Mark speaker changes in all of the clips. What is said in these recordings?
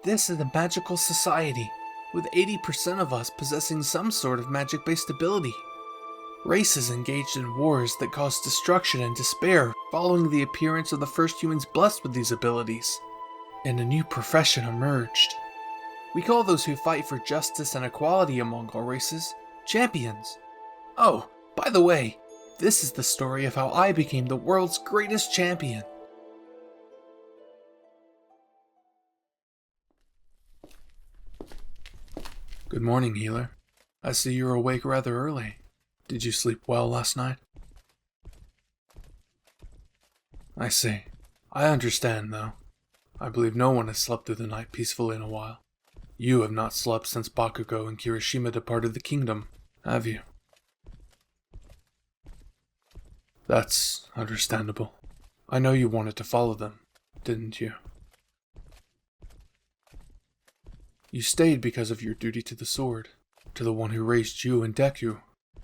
Speaker 1: this is a magical society, with 80% of us possessing some sort of magic-based ability. Races engaged in wars that caused destruction and despair following the appearance of the first humans blessed with these abilities, and a new profession emerged. We call those who fight for justice and equality among all races champions. Oh, by the way, this is the story of how I became the world's greatest champion. Good morning, healer. I see you're awake rather early. Did you sleep well last night? I see. I understand, though. I believe no one has slept through the night peacefully in a while. You have not slept since Bakugou and Kirishima departed the kingdom, have you? That's understandable. I know you wanted to follow them, didn't you? You stayed because of your duty to the sword, to the one who raised you and Deku,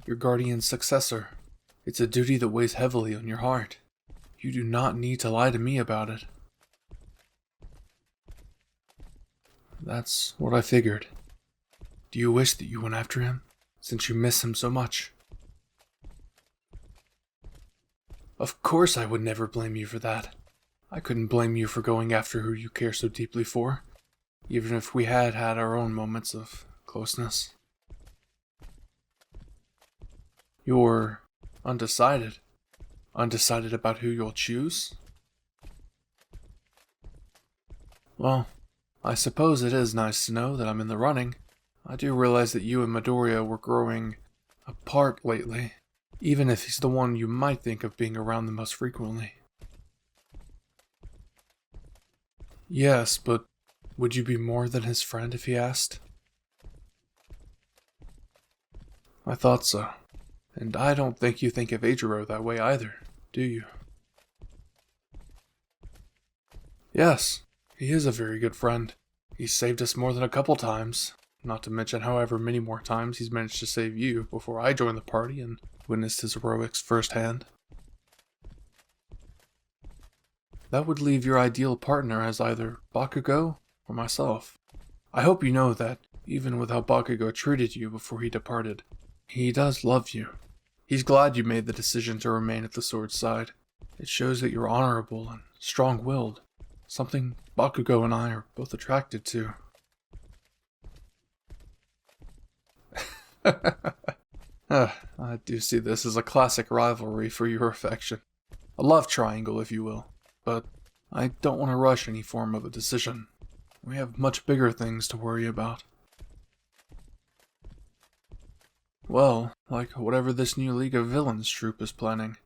Speaker 1: your guardian's successor. It's a duty that weighs heavily on your heart. You do not need to lie to me about it. That's what I figured. Do you wish that you went after him, since you miss him so much? Of course I would never blame you for that. I couldn't blame you for going after who you care so deeply for, even if we had had our own moments of closeness. You're undecided. Undecided about who you'll choose? Well, I suppose it is nice to know that I'm in the running. I do realize that you and Midoriya were growing apart lately, even if he's the one you might think of being around the most frequently. Yes, but would you be more than his friend if he asked? I thought so. And I don't think you think of Eijiro that way either, do you? Yes, he is a very good friend. He's saved us more than a couple times, not to mention however many more times he's managed to save you before I joined the party and witnessed his heroics firsthand. That would leave your ideal partner as either Bakugou or myself. I hope you know that, even with how Bakugou treated you before he departed, he does love you. He's glad you made the decision to remain at the sword's side. It shows that you're honorable and strong-willed, something Bakugou and I are both attracted to. I do see this as a classic rivalry for your affection. A love triangle, if you will. But I don't want to rush any form of a decision. We have much bigger things to worry about. Well, like whatever this new League of Villains troupe is planning.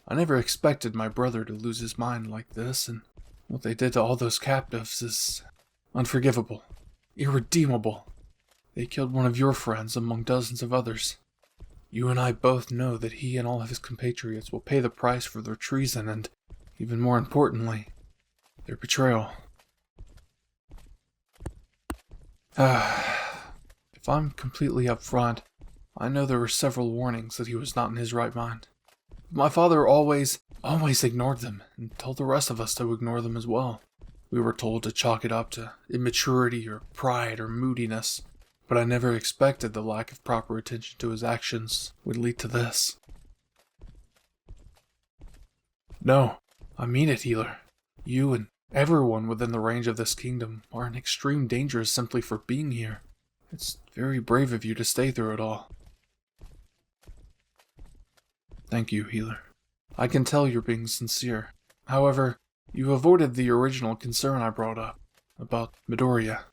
Speaker 1: I never expected my brother to lose his mind like this, and what they did to all those captives is unforgivable, irredeemable. They killed one of your friends among dozens of others. You and I both know that he and all of his compatriots will pay the price for their treason and, even more importantly, their betrayal. If I'm completely upfront, I know there were several warnings that he was not in his right mind. My father always ignored them, and told the rest of us to ignore them as well. We were told to chalk it up to immaturity or pride or moodiness, but I never expected the lack of proper attention to his actions would lead to this. No, I mean it, healer. You and everyone within the range of this kingdom are in extreme danger simply for being here. It's very brave of you to stay through it all. Thank you, healer. I can tell you're being sincere. However, you avoided the original concern I brought up, about Midoriya.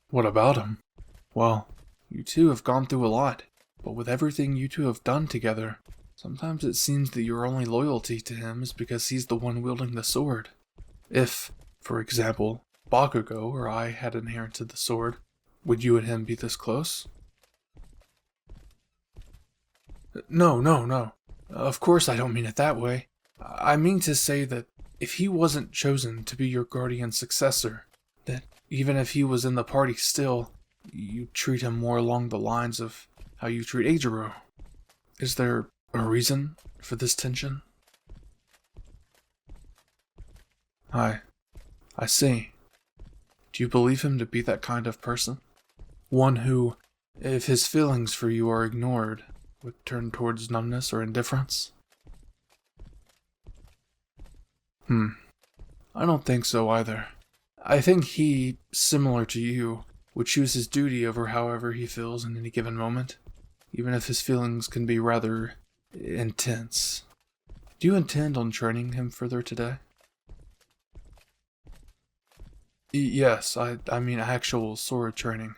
Speaker 1: What about him? Well, you two have gone through a lot, but with everything you two have done together, sometimes it seems that your only loyalty to him is because he's the one wielding the sword. If, for example, Bakugou or I had inherited the sword, would you and him be this close? No. Of course I don't mean it that way. I mean to say that if he wasn't chosen to be your guardian's successor, that even if he was in the party still, you'd treat him more along the lines of how you treat Eijiro. Is there a reason for this tension? I I see. Do you believe him to be that kind of person? One who, if his feelings for you are ignored, would turn towards numbness or indifference? I don't think so either. I think he, similar to you, would choose his duty over however he feels in any given moment, even if his feelings can be rather intense. Do you intend on training him further today? Yes, I mean actual sword training.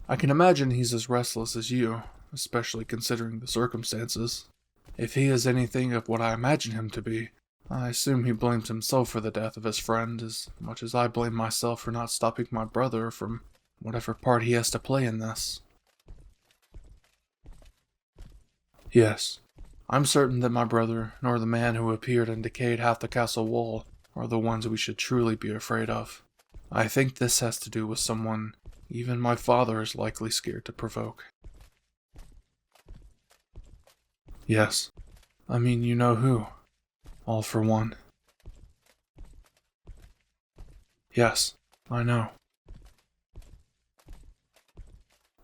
Speaker 1: I can imagine he's as restless as you, especially considering the circumstances. If he is anything of what I imagine him to be, I assume he blames himself for the death of his friend as much as I blame myself for not stopping my brother from whatever part he has to play in this. Yes, I'm certain that my brother, nor the man who appeared and decayed half the castle wall, are the ones we should truly be afraid of. I think this has to do with someone even my father is likely scared to provoke. Yes, I mean you know who. All for one. Yes, I know.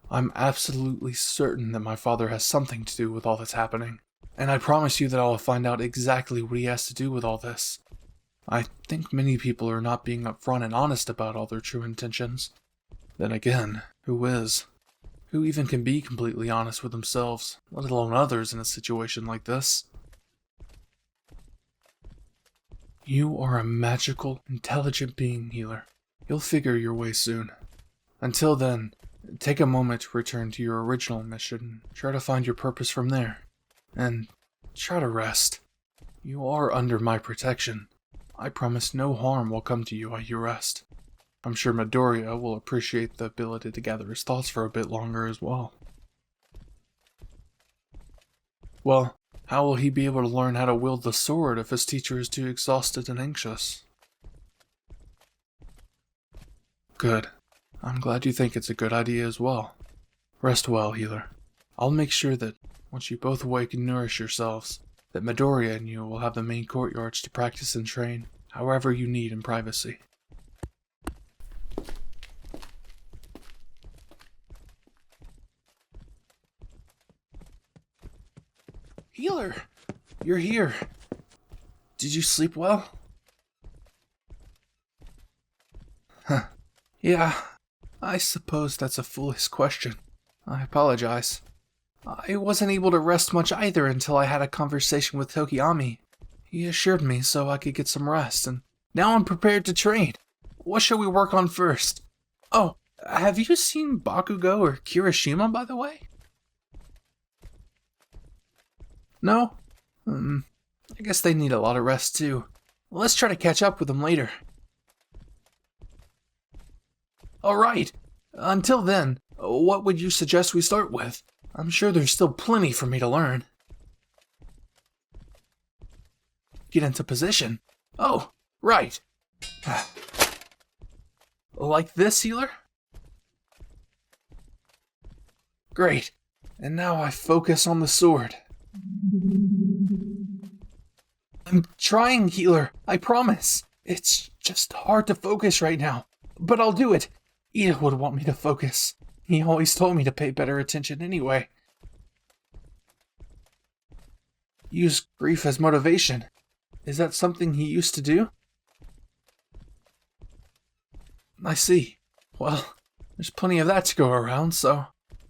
Speaker 1: I'm absolutely certain that my father has something to do with all that's happening, and I promise you that I will find out exactly what he has to do with all this. I think many people are not being upfront and honest about all their true intentions. Then again, who is? Who even can be completely honest with themselves, let alone others in a situation like this? You are a magical, intelligent being, Healer. You'll figure your way soon. Until then, take a moment to return to your original mission and try to find your purpose from there. And try to rest. You are under my protection. I promise no harm will come to you while you rest. I'm sure Midoriya will appreciate the ability to gather his thoughts for a bit longer as well. Well, how will he be able to learn how to wield the sword if his teacher is too exhausted and anxious? Good. I'm glad you think it's a good idea as well. Rest well, Healer. I'll make sure that, once you both awake and nourish yourselves, that Midoriya and you will have the main courtyards to practice and train, however you need in privacy. Healer! You're here. Did you sleep well? Huh. Yeah, I suppose that's a foolish question. I apologize. I wasn't able to rest much either until I had a conversation with Tokiyami. He assured me so I could get some rest, and now I'm prepared to train. What shall we work on first? Oh, have you seen Bakugou or Kirishima, by the way? No? I guess they need a lot of rest too. Let's try to catch up with them later. Alright, until then, what would you suggest we start with? I'm sure there's still plenty for me to learn. Get into position. Oh, right. Like this, Healer? Great. And now I focus on the sword. I'm trying, Healer. I promise. It's just hard to focus right now. But I'll do it. Ida would want me to focus. He always told me to pay better attention anyway. Use grief as motivation. Is that something he used to do? I see. Well, there's plenty of that to go around, so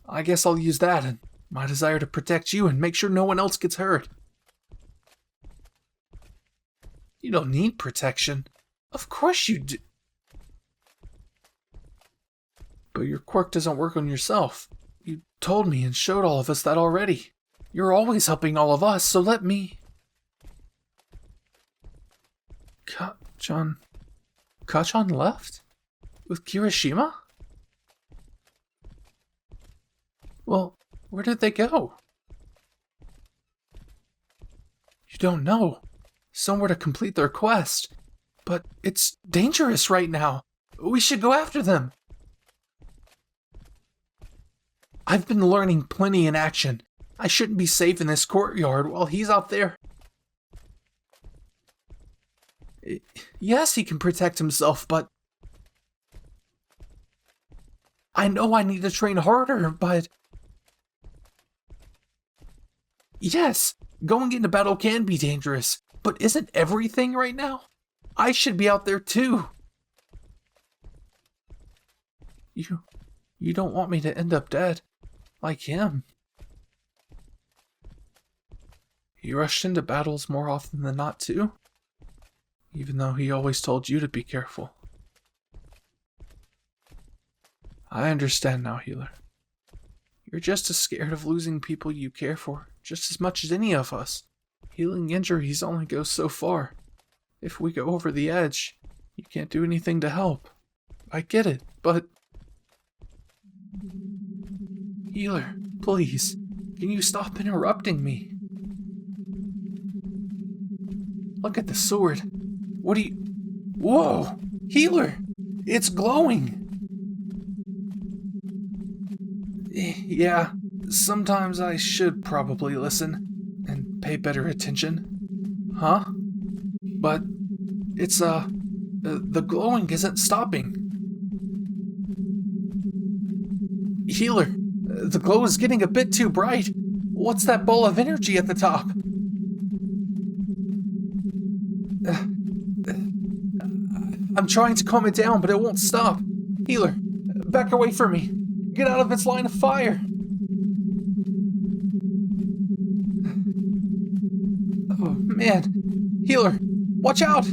Speaker 1: I guess I'll use that and my desire to protect you and make sure no one else gets hurt. You don't need protection. Of course you do. But your quirk doesn't work on yourself. You told me and showed all of us that already. You're always helping all of us, so let me... Kachan left? With Kirishima? Well, where did they go? You don't know. Somewhere to complete their quest. But it's dangerous right now. We should go after them. I've been learning plenty in action. I shouldn't be safe in this courtyard while he's out there. Yes, he can protect himself, but... I know I need to train harder, but... Yes, going into battle can be dangerous, but isn't everything right now? I should be out there too. You don't want me to end up dead, like him. He rushed into battles more often than not too, even though he always told you to be careful. I understand now, healer. You're just as scared of losing people you care for, just as much as any of us. Healing injuries only goes so far. If we go over the edge, you can't do anything to help. I get it, but... Healer, please, can you stop interrupting me? Look at the sword. What do you... Whoa! Healer! It's glowing! Yeah, sometimes I should probably listen and pay better attention. Huh? But it's, the glowing isn't stopping. Healer, the glow is getting a bit too bright. What's that ball of energy at the top? I'm trying to calm it down, but it won't stop. Healer, back away from me. Get out of its line of fire. Oh, man. Healer, watch out!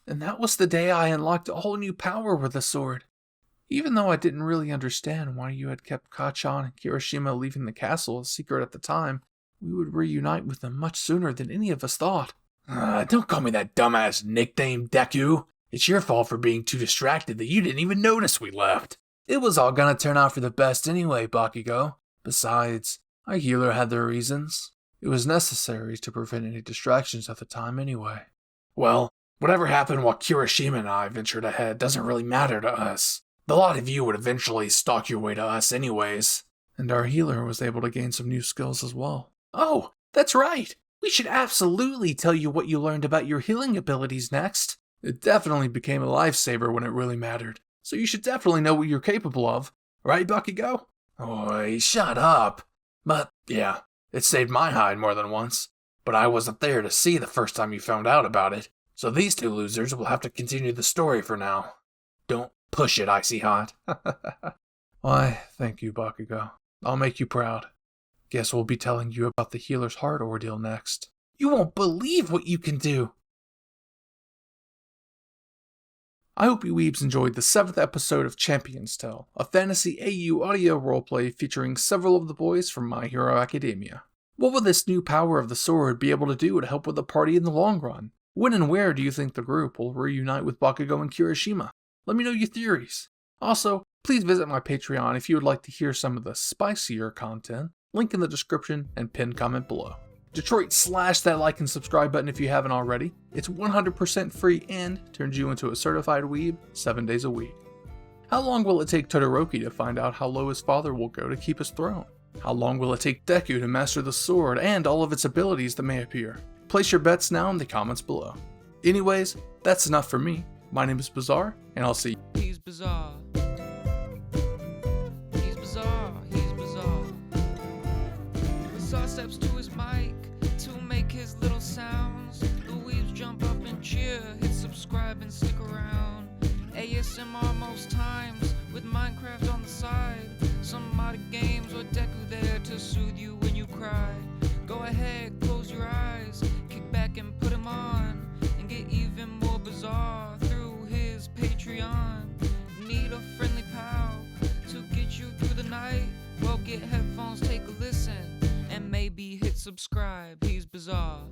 Speaker 1: And that was the day I unlocked a whole new power with the sword. Even though I didn't really understand why you had kept Kachan and Kirishima leaving the castle a secret at the time, we would reunite with them much sooner than any of us thought.
Speaker 2: Don't call me that dumbass nickname, Deku. It's your fault for being too distracted that you didn't even notice we left. It was all gonna turn out for the best anyway, Bakugo. Besides, our healer had their reasons. It was necessary to prevent any distractions at the time anyway. Well, whatever happened while Kirishima and I ventured ahead doesn't really matter to us. The lot of you would eventually stalk your way to us anyways.
Speaker 1: And our healer was able to gain some new skills as well.
Speaker 2: Oh, that's right! We should absolutely tell you what you learned about your healing abilities next.
Speaker 1: It definitely became a lifesaver when it really mattered, so you should definitely know what you're capable of. Right, Bakugo?
Speaker 2: Oi, shut up. But, yeah, it saved my hide more than once. But I wasn't there to see the first time you found out about it, so these two losers will have to continue the story for now. Don't push it, Icy Hot.
Speaker 1: Why, thank you, Bakugo. I'll make you proud. Guess we'll be telling you about the healer's heart ordeal next.
Speaker 2: You won't believe what you can do!
Speaker 1: I hope you weebs enjoyed the 7th episode of Champion's Tale, a fantasy AU audio roleplay featuring several of the boys from My Hero Academia. What will this new power of the sword be able to do to help with the party in the long run? When and where do you think the group will reunite with Bakugo and Kirishima? Let me know your theories. Also, please visit my Patreon if you would like to hear some of the spicier content. Link in the description and pinned comment below. Detroit, slash that like and subscribe button if you haven't already. It's 100% free and turns you into a certified weeb 7 days a week. How long will it take Todoroki to find out how low his father will go to keep his throne? How long will it take Deku to master the sword and all of its abilities that may appear? Place your bets now in the comments below. Anyways, that's enough for me. My name is Bizarre, and I'll see you.
Speaker 3: He's bizarre. He's bizarre. He's bizarre. Bizarre steps to his mic to make his little sounds. The weebs jump up and cheer. Hit subscribe and stick around. ASMR most times with Minecraft on the side. Some modded games or Deku there to soothe you when you cry. Go ahead, close your eyes, kick back and put him on, and get even more bizarre through his Patreon. Need a friendly pal to get you through the night? Well, get headphones, take a listen, and maybe hit subscribe. He's bizarre.